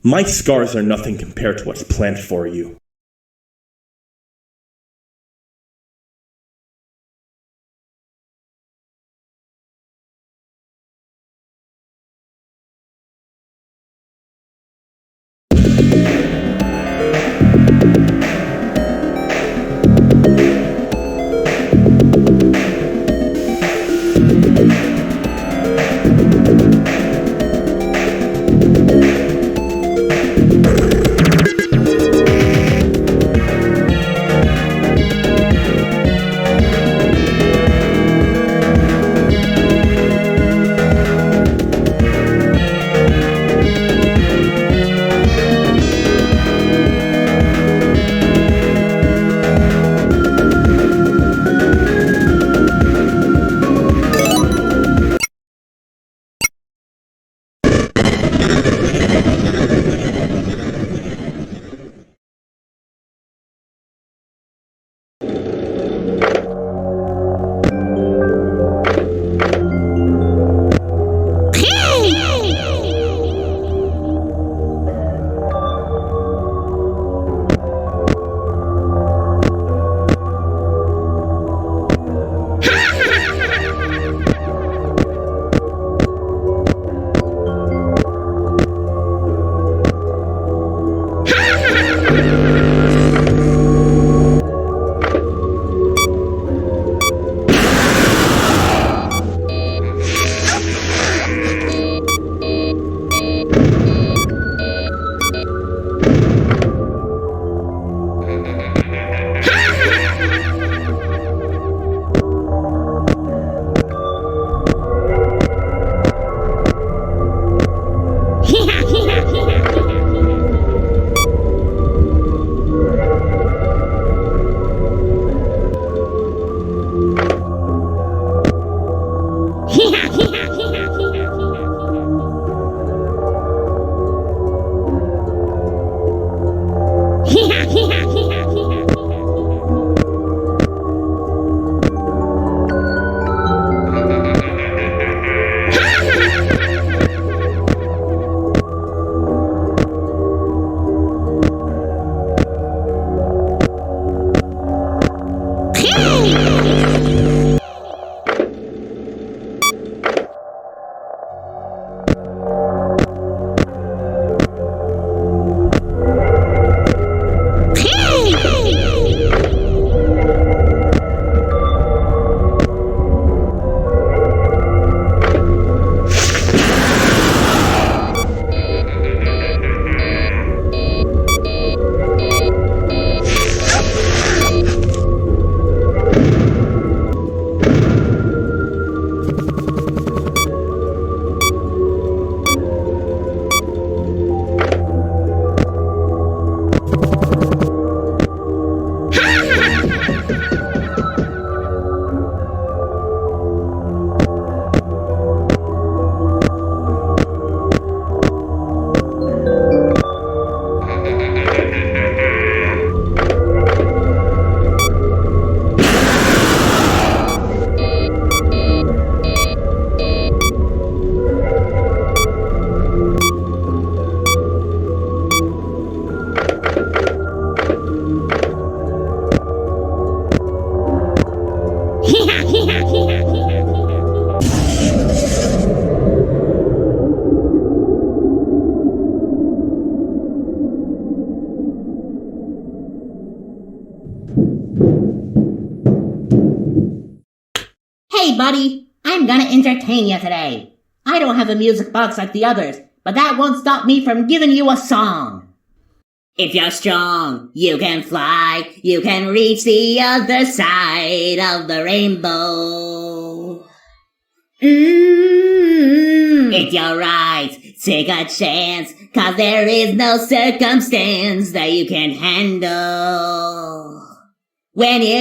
My scars are nothing compared to what's planned for you. Hey, buddy, I'm gonna entertain you today. I don't have a music box like the others, but that won't stop me from giving you a song. If you're strong, you can fly, you can reach the other side of the rainbow. If you're right, take a chance, 'cause there is no circumstance that you can handle. When you...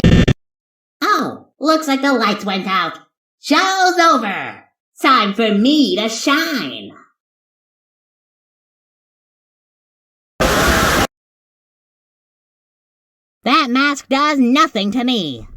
Oh, looks like the lights went out. Show's over. Time for me to shine. That mask does nothing to me.